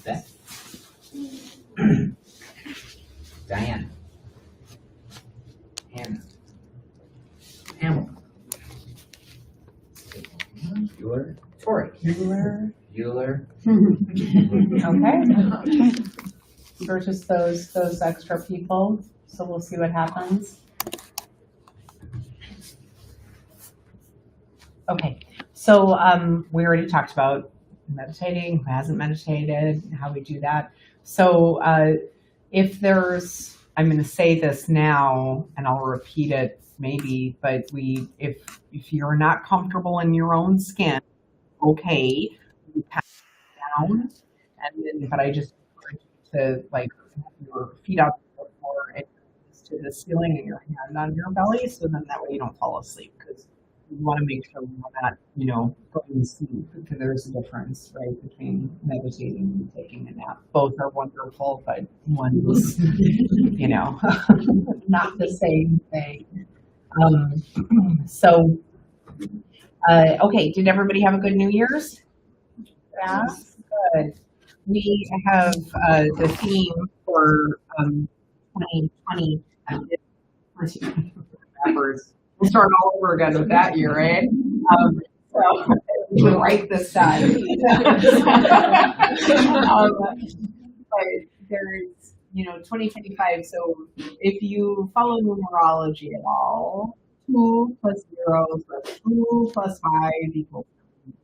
Beth? Diane? Hannah? Pamela? Bueller? Tori? Bueller? Okay. For just those extra people, so we'll see what happens. Okay, so we already talked about meditating, who hasn't meditated, how we do that. So if there's, I'm going to say this now, and I'll repeat it maybe, but if you're not comfortable in your own skin, okay, you pat down, and then, but I just encourage you to like have your feet out the floor and to the ceiling and your hand on your belly, so then that way you don't fall asleep, because you want to make sure we're not, going to sleep, because there's a difference, right, between meditating and taking a nap. Both are wonderful, but one is, not the same thing. Okay, did everybody have a good New Year's? Yeah, good. We have the theme for 2020. We'll start all over again with that year, right? So we can write this down. But there's, 2025. So if you follow numerology at all, 2 plus 0 plus 2 plus 5 equals 9.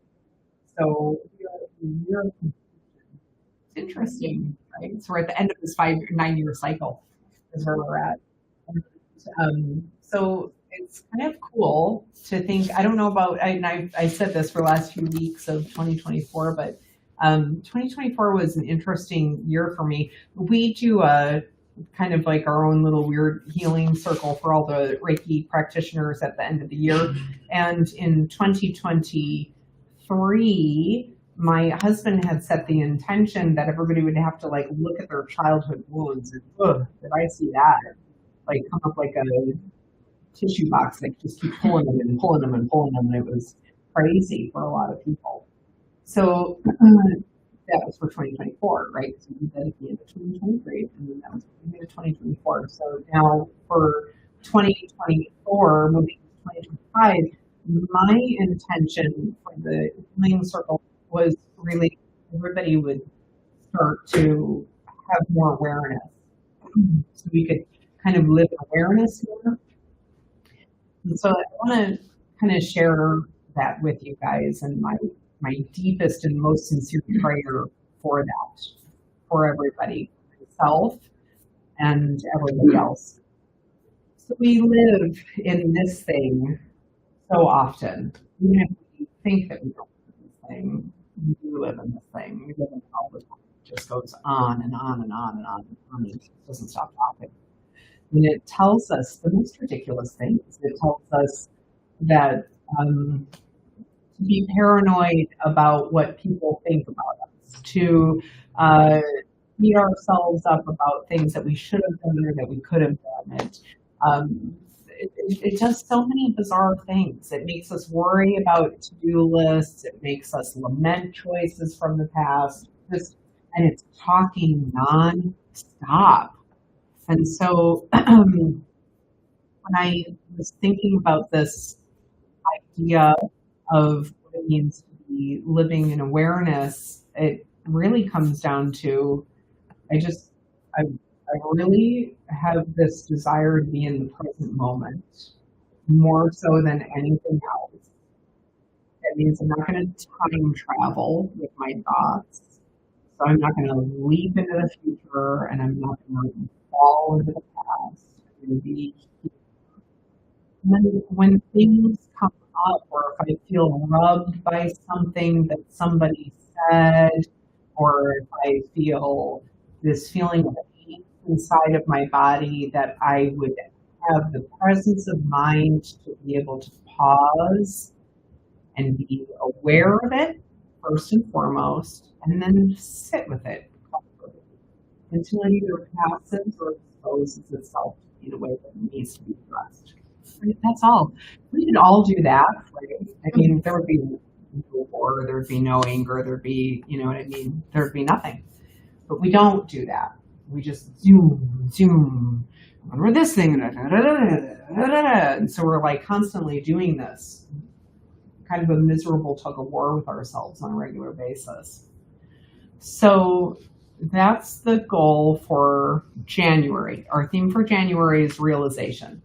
So it's interesting, right? So we're at the end of this 9-year cycle is where we're at. So it's kind of cool to think, I don't know about, I said this for the last few weeks of 2024, but 2024 was an interesting year for me. We do a kind of like our own little weird healing circle for all the Reiki practitioners at the end of the year. And in 2023, my husband had set the intention that everybody would have to like look at their childhood wounds and, did I see that? Like come up like a tissue box, like just keep pulling them and pulling them and pulling them. And it was crazy for a lot of people. So that was for 2024, right? So we did at the end of 2023, and then that was the beginning of 2024. So now for 2024, moving to 2025, my intention for the healing circle was really everybody would start to have more awareness. So we could kind of live in awareness here. And so I want to kind of share that with you guys, and my deepest and most sincere prayer for that, for everybody, myself and everybody else. So we live in this thing so often. Even if we think that we don't live in this thing, we do live in this thing. We live in it all the time. It just goes on and on and on and on and on. It doesn't stop talking. And it tells us the most ridiculous things. It tells us that to be paranoid about what people think about us, to beat ourselves up about things that we should have done or that we could have done. It does so many bizarre things. It makes us worry about to-do lists. It makes us lament choices from the past. And it's talking non-stop. And so when I was thinking about this idea of what it means to be living in awareness, it really comes down to I really have this desire to be in the present moment more so than anything else. That means I'm not going to time travel with my thoughts. So I'm not going to leap into the future, and I'm not going to fall into the past. I'm going to be here. And then when things come up, or if I feel rubbed by something that somebody said, or if I feel this feeling of pain inside of my body, that I would have the presence of mind to be able to pause and be aware of it first and foremost, and then sit with it until it either passes or exposes itself in a way that needs to be addressed. Right? That's all. We could all do that, right? I mean, there would be no war, there'd be no anger, there'd be, you know what I mean? There'd be nothing. But we don't do that. We just zoom. Remember this thing, and so we're like constantly doing this, kind of a miserable tug of war with ourselves on a regular basis. So that's the goal for January. Our theme for January is realization.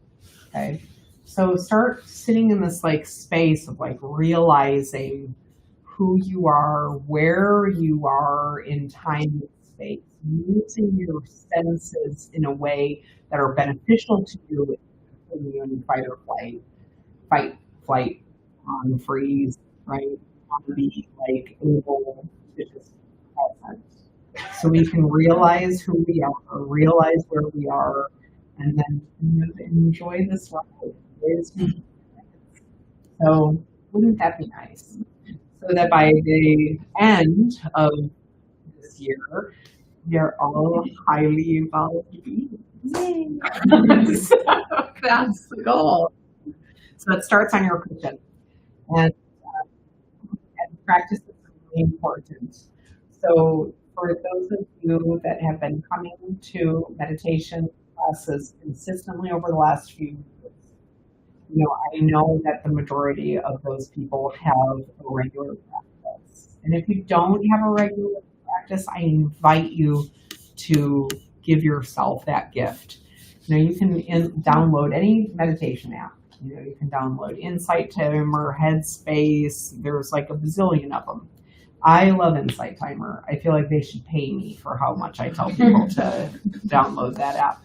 Okay. So start sitting in this like space of like realizing who you are, where you are in time and space, using your senses in a way that are beneficial to you when you're in fight or flight, flight, freeze, right? Want to be like able to just present. So we can realize who we are, realize where we are, and then enjoy this life. So wouldn't that be nice? So that by the end of this year, we are all highly evolved beings. So that's the goal. So it starts on your cushion. And practice is really important. So for those of you that have been coming to meditation classes consistently over the last few years, you know, I know that the majority of those people have a regular practice. And if you don't have a regular practice, I invite you to give yourself that gift. You know, you can download any meditation app. You know, you can download Insight Timer, Headspace. There's like a bazillion of them. I love Insight Timer. I feel like they should pay me for how much I tell people to download that app.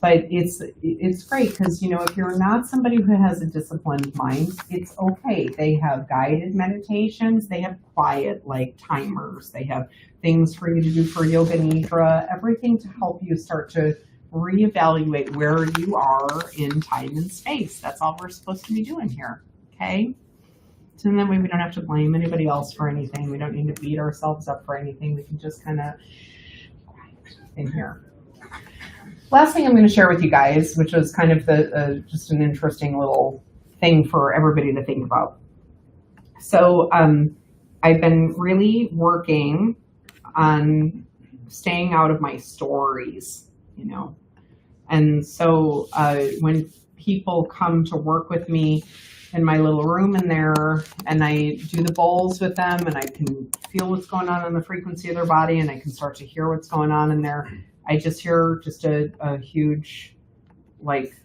But it's great because, you know, if you're not somebody who has a disciplined mind, it's okay. They have guided meditations. They have quiet like timers. They have things for you to do for Yoga Nidra, everything to help you start to reevaluate where you are in time and space. That's all we're supposed to be doing here, okay? So then we don't have to blame anybody else for anything. We don't need to beat ourselves up for anything. We can just kind of in here. Last thing I'm going to share with you guys, which was kind of just an interesting little thing for everybody to think about. So I've been really working on staying out of my stories, you know. And so when people come to work with me in my little room in there, and I do the bowls with them, and I can feel what's going on in the frequency of their body, and I can start to hear what's going on in there. I just hear just a huge, like,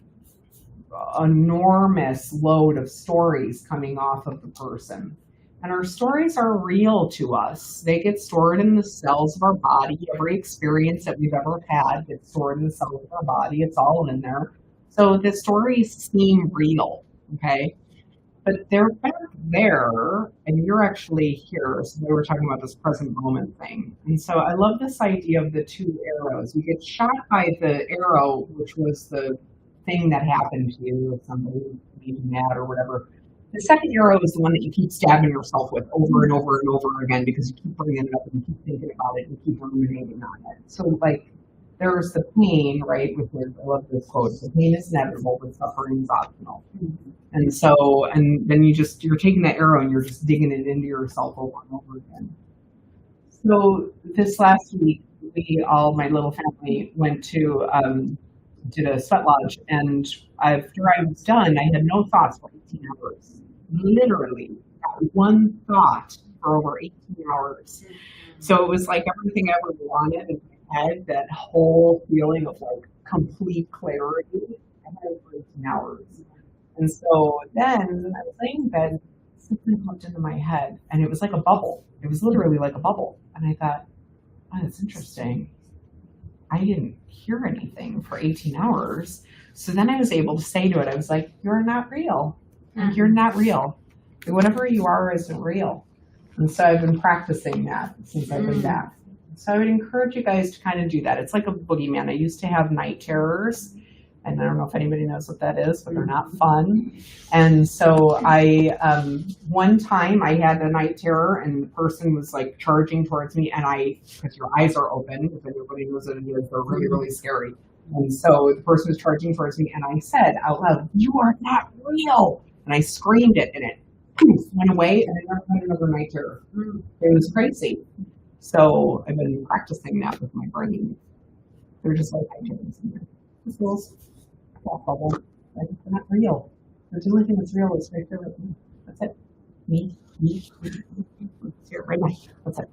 enormous load of stories coming off of the person. And our stories are real to us. They get stored in the cells of our body. Every experience that we've ever had gets stored in the cells of our body. It's all in there. So the stories seem real, okay? But they're back there, and you're actually here. So we were talking about this present moment thing. And so I love this idea of the two arrows. You get shot by the arrow, which was the thing that happened to you with somebody being mad or whatever. The second arrow is the one that you keep stabbing yourself with over and over and over again because you keep bringing it up and you keep thinking about it and you keep ruminating on it. So, like, there's the pain, right? I love this quote: "The pain is inevitable, but suffering is optional." And so, and then you're taking that arrow and you're just digging it into yourself over and over again. So this last week, my little family, went to did a sweat lodge, and after I was done, I had no thoughts for 18 hours. Literally, not one thought for over 18 hours. So it was like everything I ever wanted in my head, that whole feeling of like complete clarity. I had it for 18 hours. And so then I was laying in bed, something popped into my head, and it was like a bubble. It was literally like a bubble. And I thought, oh, that's interesting. I didn't hear anything for 18 hours. So then I was able to say to it, I was like, you're not real. You're not real. Whatever you are isn't real. And so I've been practicing that since I've been back. So I would encourage you guys to kind of do that. It's like a boogeyman. I used to have night terrors, and I don't know if anybody knows what that is, but they're not fun. And so one time I had a night terror, and the person was like charging towards me, and because your eyes are open, if anybody knows what it is, they're really, really scary. And so the person was charging towards me, and I said out loud, "You are not real." And I screamed it, and it poof, went away, and I never had another night terror. It was crazy. So I've been practicing that with my brain. They're just like night terrors. This little thought bubble. Like, they're not real. The only thing that's real is right there with me. That's it. Me. It's here right now. That's it.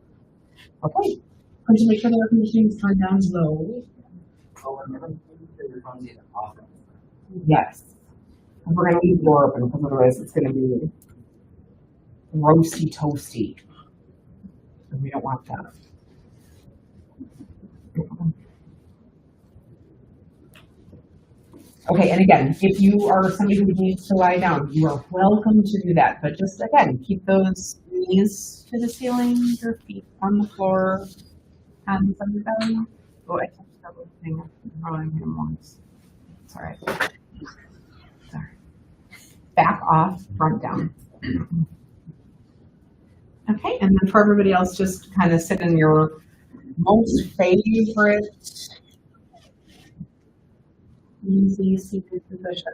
Okay. Could you make sure the air conditioning is turned down low? Oh, remember, your phone's either off or on. Yes. And we're going to leave the door open because otherwise it's going to be roasty toasty. And we don't want that. Okay, and again, if you are somebody who needs to lie down, you are welcome to do that. But just again, keep those knees to the ceiling, your feet on the floor, hands on your belly. Oh, I touched that little thing. I'm rolling him once. It's all right. Sorry. Back off, front down. Okay, and then for everybody else, just kind of sit in your most favorite easy seated position.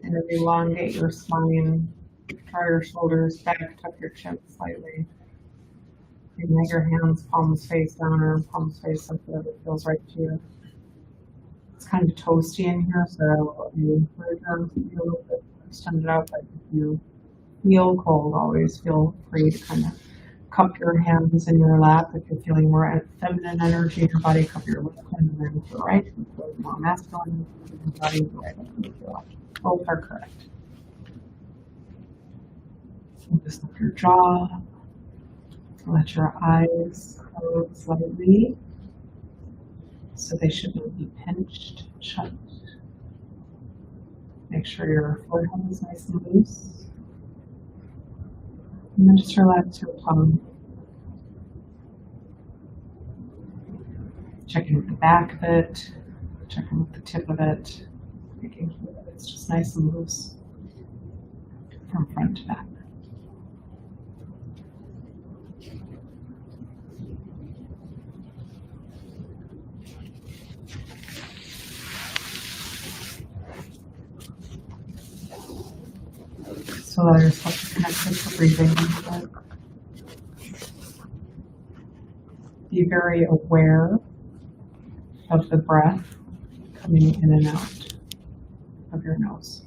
And then elongate your spine, draw your shoulders back, tuck your chin slightly. And let your hands palms face down or palms face up there that feels right to you. It's kind of toasty in here, so you encourage your arms to be a little bit extended out, but if you feel cold, always feel free to kind of cup your hands in your lap. If you're feeling more feminine energy in your body, cup your left hand and then to the right. If you're feeling more masculine in your body, right up and to the left. Both are correct. And just lift your jaw. Let your eyes close slightly. So they shouldn't be pinched shut. Make sure your forehead is nice and loose. And then just relax your tongue. Checking with the back of it, checking with the tip of it, making sure that it's just nice and loose from front to back. So allow yourself to connect with the breathing. Be very aware of the breath coming in and out of your nose.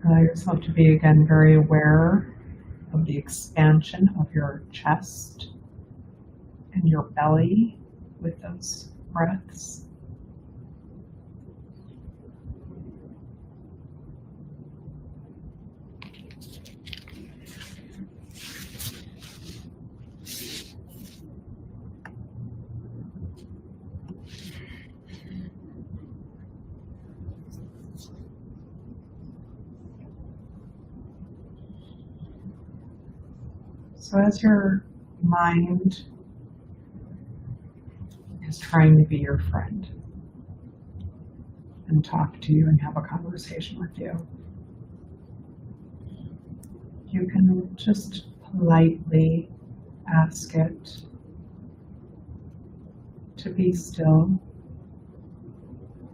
Allow yourself to be again very aware of the expansion of your chest and your belly with those breaths. So as your mind is trying to be your friend and talk to you and have a conversation with you, you can just politely ask it to be still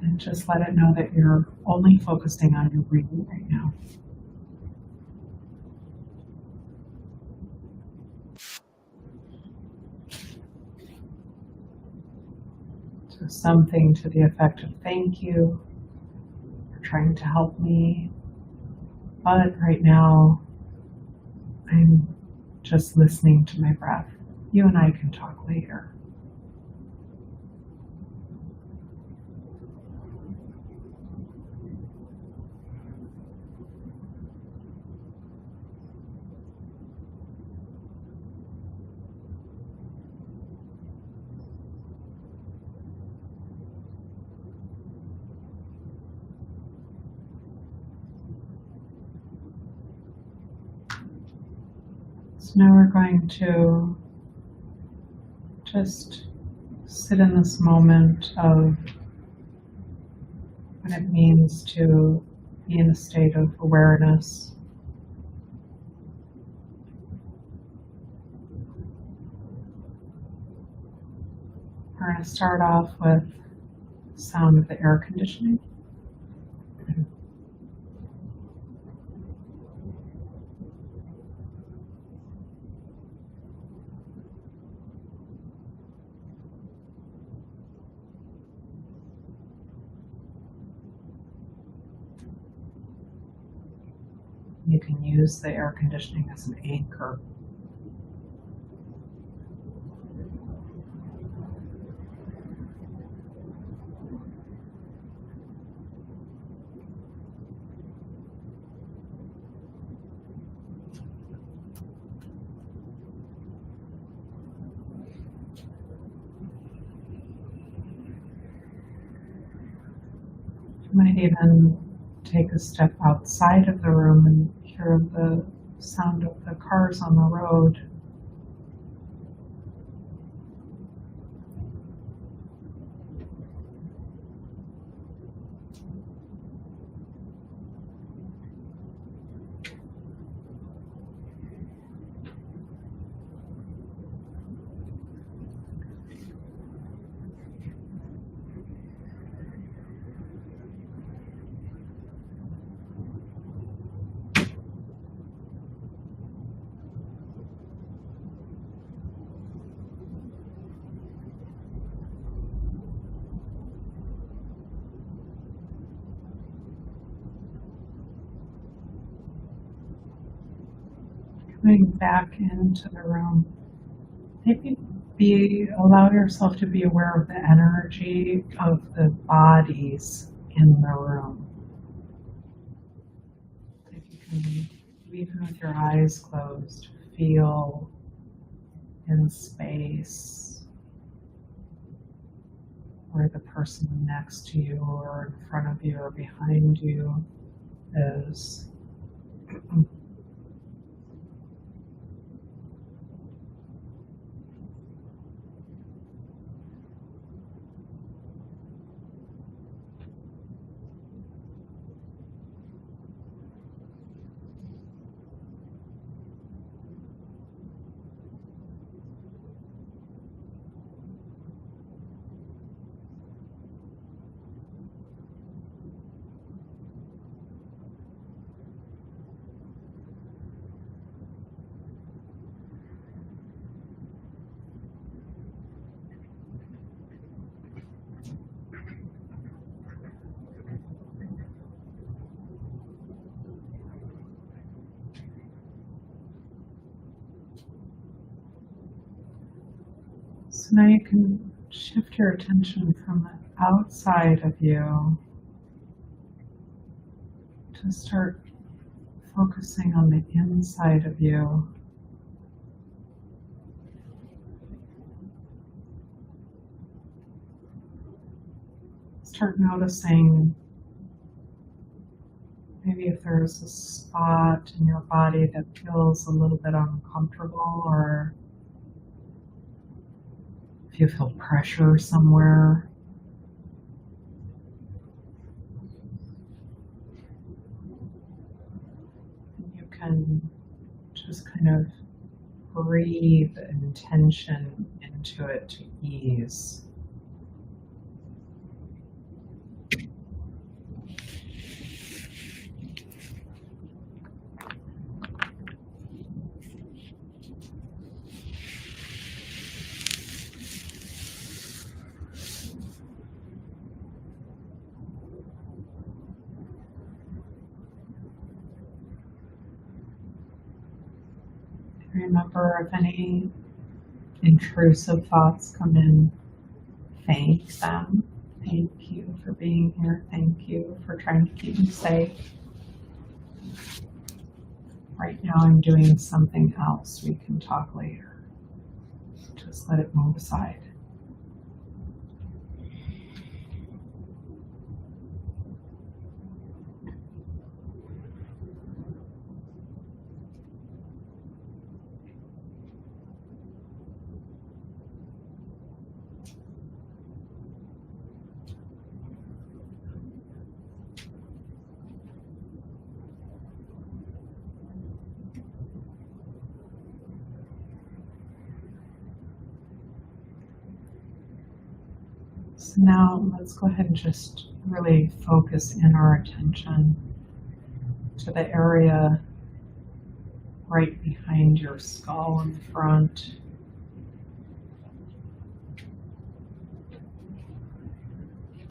and just let it know that you're only focusing on your breathing right now. So something to the effect of thank you for trying to help me, but right now I'm just listening to my breath. You and I can talk later. So now we're going to just sit in this moment of what it means to be in a state of awareness. We're going to start off with the sound of the air conditioning. You can use the air conditioning as an anchor. You might even take a step outside of the room and hear the sound of the cars on the road. Coming back into the room, maybe allow yourself to be aware of the energy of the bodies in the room. If you can, even with your eyes closed, feel in space where the person next to you or in front of you or behind you is. So now you can shift your attention from the outside of you to start focusing on the inside of you. Start noticing maybe if there's a spot in your body that feels a little bit uncomfortable, or if you feel pressure somewhere. You can just kind of breathe intention into it to ease. Remember, if any intrusive thoughts come in, thank them. Thank you for being here. Thank you for trying to keep me safe. Right now I'm doing something else. We can talk later. Just let it move aside. So now let's go ahead and just really focus in our attention to the area right behind your skull in the front.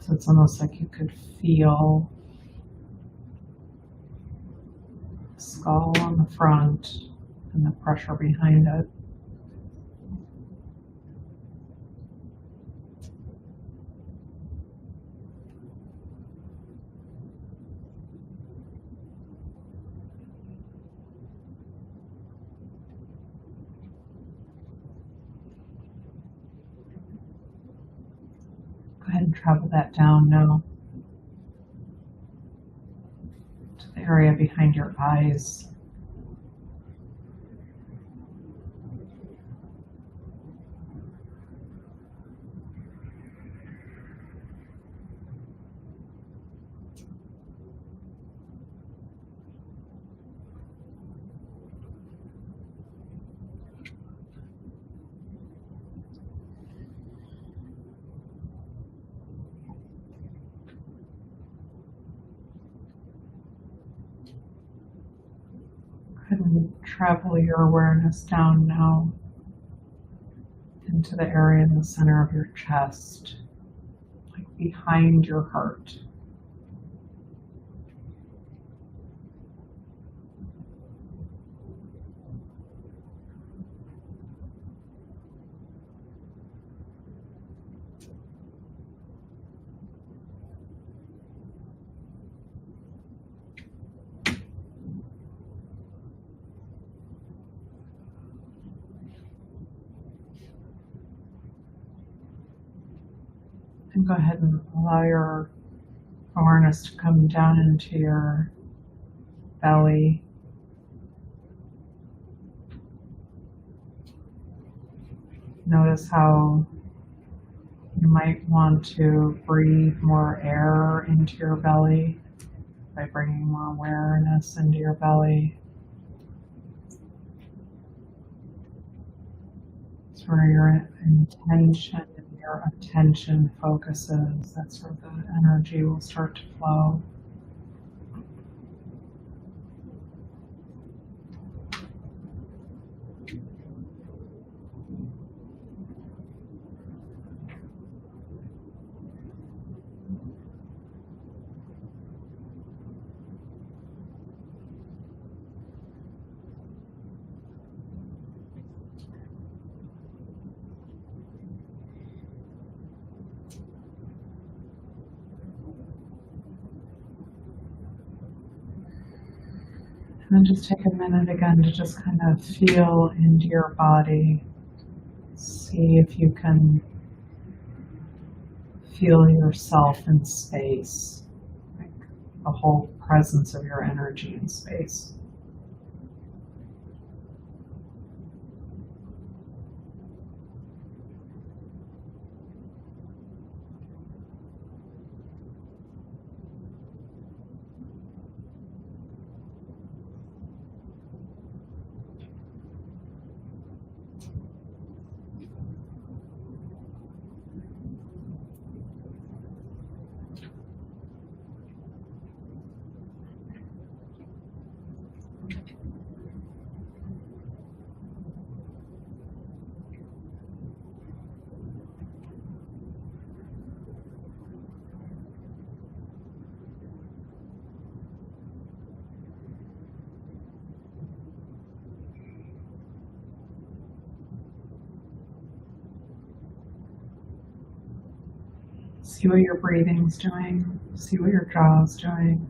So it's almost like you could feel the skull on the front and the pressure behind it. Go ahead and travel that down now to the area behind your eyes. And travel your awareness down now into the area in the center of your chest, like behind your heart. And go ahead and allow your awareness to come down into your belly. Notice how you might want to breathe more air into your belly by bringing more awareness into your belly. It's where your intention and your attention focuses. That's where the energy will start to flow. And then just take a minute again to just kind of feel into your body. See if you can feel yourself in space, like the whole presence of your energy in space. See what your breathing's doing. See what your jaw's doing.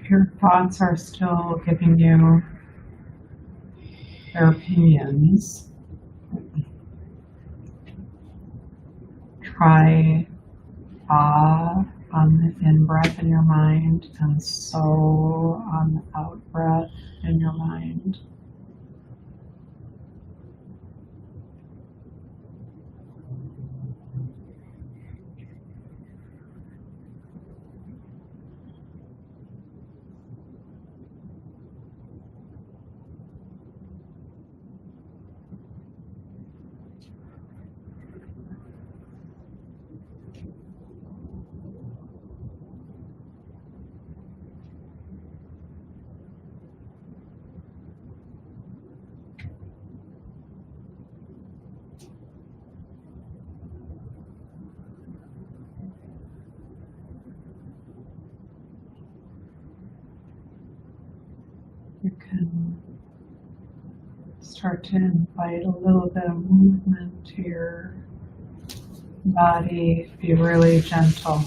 if your thoughts are still giving you their opinions, try ah on the in breath in your mind and so on the out breath in your mind. You can start to invite a little bit of movement to your body. Be really gentle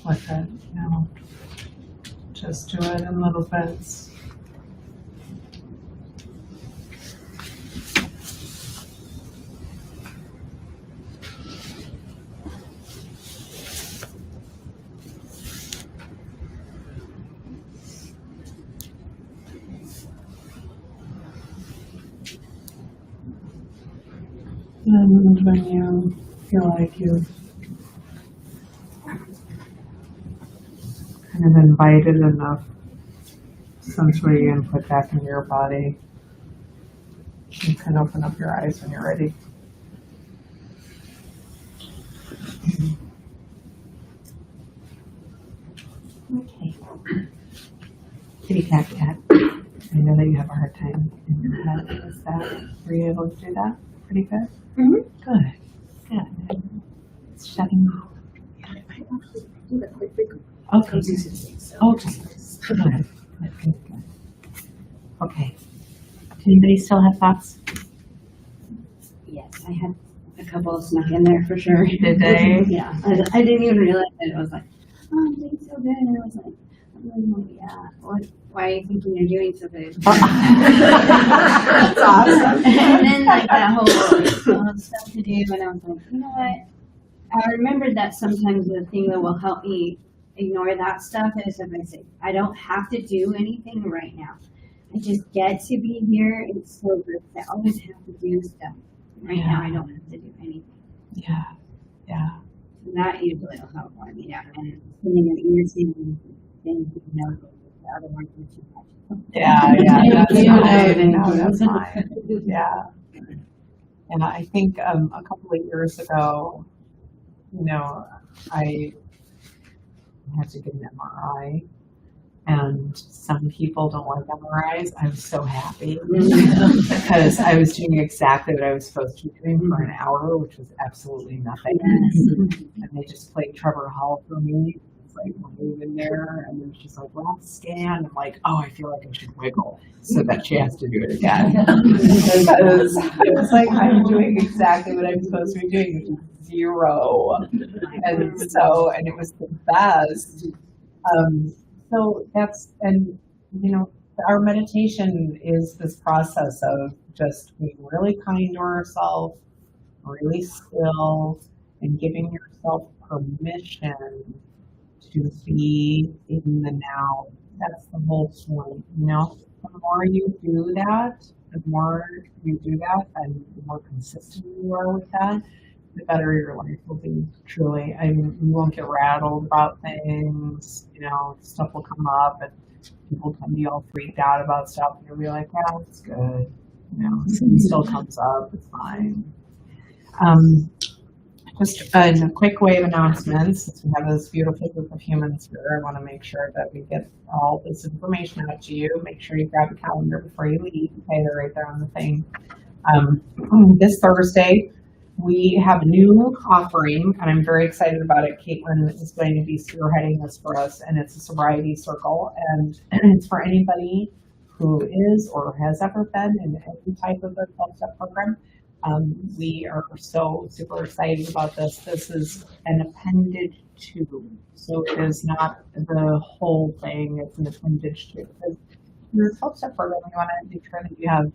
with it, Just do it in little bits. And when you feel like you've kind of invited enough sensory input back into your body, you can open up your eyes when you're ready. Okay. Kitty cat cat. I know that you have a hard time in your head. Were you able to do that pretty good? Mm-hmm. Good. Good. It's shutting off. Okay. Okay. Good. Good. Okay. Does anybody still have thoughts? Yes, I had a couple snuck in there for sure. Did they? Yeah, I didn't even realize it. I was like, oh, I'm doing so good. And I was like, oh, yeah, why are you thinking you're doing so good? That's awesome. And then like that whole stuff to do, and I was like, you know what? I remembered that sometimes the thing that will help me ignore that stuff is if I say, I don't have to do anything right now. I just get to be here. It's so good. I always have to do stuff. Right now, I don't have to do anything. Yeah. Yeah. That usually will help warm me down. And spending an ear singing things, the other one is too much. Yeah. That's Yeah. fine. No, that's fine. Yeah. And I think a couple of years ago, I had to get an MRI, and some people don't like MRIs. I was so happy because I was doing exactly what I was supposed to be doing for an hour, which was absolutely nothing. And they just played Trevor Hall for me. It's like moving there, and then she's like, last scan. I'm like, oh, I feel like I should wiggle so that she has to do it again. Because I was like, I'm doing exactly what I'm supposed to be doing, which is 0. And it was the best. So our meditation is this process of just being really kind to ourselves, really still, and giving yourself permission to be in the now. That's the whole point, The more you do that, and the more consistent you are with that, the better your life will be, truly. I mean, you won't get rattled about things, stuff will come up and people can be all freaked out about stuff and you'll be like, yeah, it's good. Something still comes up, it's fine. Just a quick wave announcements. Since we have this beautiful group of humans here, I want to make sure that we get all this information out to you. Make sure you grab a calendar before you leave. Okay, they're right there on the thing. This Thursday, we have a new offering, and I'm very excited about it. Caitlin is going to be spearheading this for us, and it's a sobriety circle, and it's for anybody who is or has ever been in any type of a 12-step program. We are so super excited about this. This is an appendage to, so it is not the whole thing. It's an appendage to. Because your 12-step program, you want to make sure that you have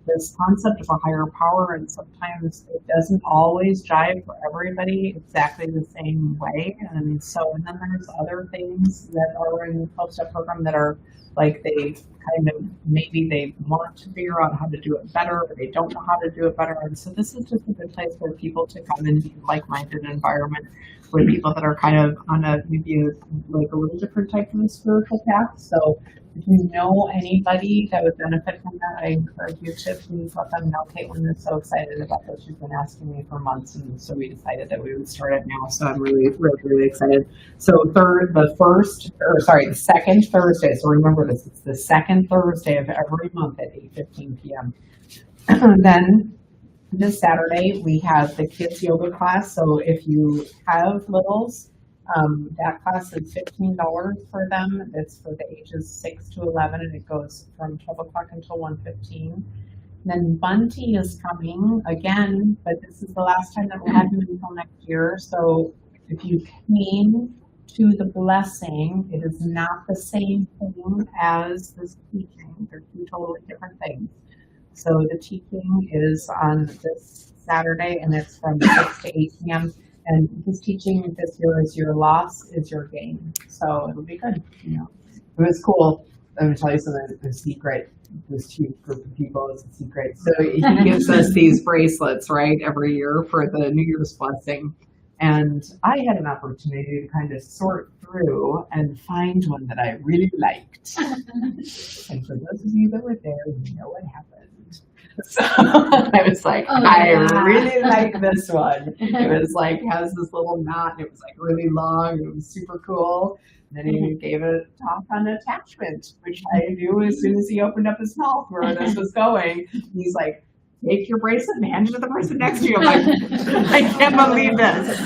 this concept of a higher power, and sometimes it doesn't always jive for everybody exactly the same way. And so, and then there's other things that are in the 12-step program that are like they kind of, maybe they want to figure out how to do it better, or they don't know how to do it better. And so this is just a good place for people to come and be like-minded environment with people that are kind of on a, maybe like a little different type of a spiritual path. So if you know anybody that would benefit from that, I encourage you to please let them know. Caitlin is so excited about this. She's been asking me for months, and so we decided that we would start it now. So I'm really excited. So the second Thursday. So remember this, it's the second Thursday of every month at 8:15 p.m. Then this Saturday we have the kids yoga class. So if you have littles, that class is $15 for them. It's for the ages 6 to 11, and it goes from 12 o'clock until 1:15. Then Bunty is coming again, but this is the last time that we'll have him until next year. So if you came to the blessing, it is not the same thing as this teaching. They're two totally different things. So the teaching is on this Saturday, and it's from 6 to 8 p.m. And his teaching this year is your loss is your gain. So it'll be good. You know, it was cool. Let me tell you something. The secret. This huge group of people is a secret. So he gives us these bracelets, right, every year for the New Year's blessing. And I had an opportunity to kind of sort through and find one that I really liked. And for those of you that were there, you know what happened. So I was like, I really like this one. It was like, has this little knot, and it was like really long, it was super cool. And then he gave a talk on attachment, which I knew as soon as he opened up his mouth where this was going. He's like, take your bracelet and hand it to the person next to you. I'm like, I can't believe this.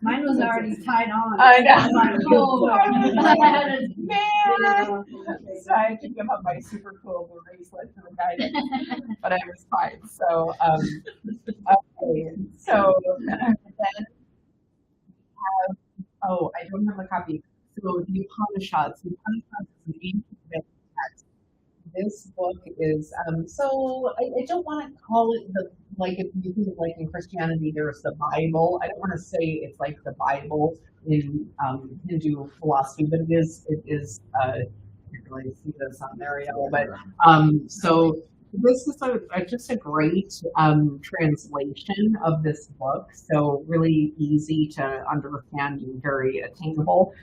Mine was already tied on. I know. Oh, Man. So I had to give up my super cool bracelet to the guy, but I was fine. So, okay. So then I don't have a copy. So the Upanishads is an ancient text. This book is, so I don't want to call it like if you think like in Christianity, there's the Bible. I don't want to say it's like the Bible in Hindu philosophy, but it is, I can't really see this on there yet, but so this is just a great translation of this book. So really easy to understand and very attainable.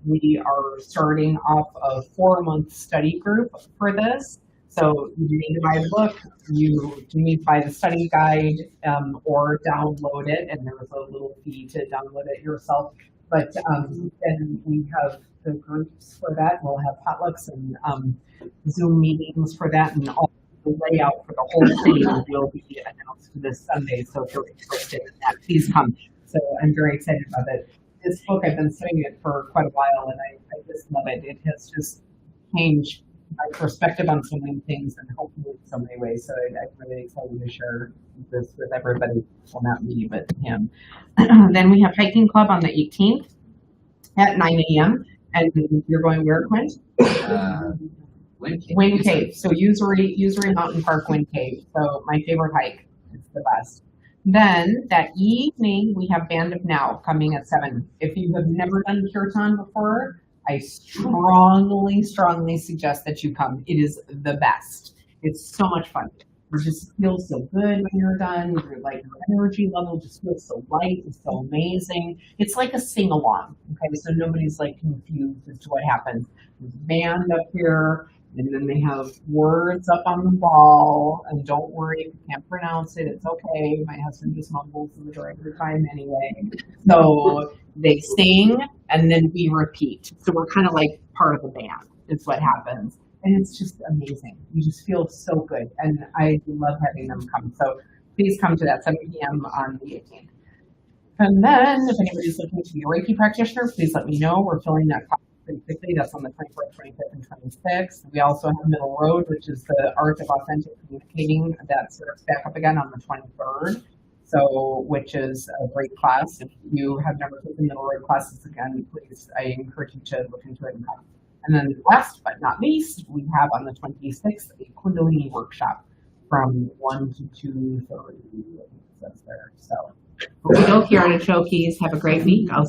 We are starting off a 4-month study group for this. So you need to buy the book, you need to buy the study guide, or download it, and there's a little fee to download it yourself. But then we have the groups for that. We'll have potlucks and Zoom meetings for that, and all the layout for the whole thing will be announced this Sunday. So if you're interested in that, please come. So I'm very excited about it. This book, I've been studying it for quite a while, and I just love it. It has just changed my perspective on so many things and helped me in so many ways. So I'm really excited to share this with everybody. Well, not me, but him. Then we have hiking club on the 18th at 9 a.m. And you're going where, Quinn? Wind Cave. So Usury Mountain Park Wind Cave. So my favorite hike. It's the best. Then that evening we have Band of Now coming at 7. If you have never done kirtan before, I strongly suggest that you come. It is the best. It's so much fun. It just feels so good when you're done. Your energy level just feels so light. It's so amazing. It's like a sing along. Okay, so nobody's like confused as to what happens. There's a band up here, and then they have words up on the wall. And don't worry if you can't pronounce it. It's okay. My husband just mumbles the majority of the time anyway. So they sing, and then we repeat. So we're kind of like part of the band. Is what happens. And it's just amazing. You just feel so good. And I love having them come. So please come to that 7 p.m. on the 18th. And then if anybody's looking to be a Reiki practitioner, please let me know. We're filling that class pretty quickly. That's on the 24th, 25th, and 26th. We also have Middle Road, which is the art of authentic communicating. That starts back up again on the 23rd. So, which is a great class. If you have never taken Middle Road classes again, please, I encourage you to look into it and come. And then last but not least, we have on the 26th a Kundalini workshop from 1 to 2:30. That's there. So, Okey-dokey, artichokes. Have a great week. I'll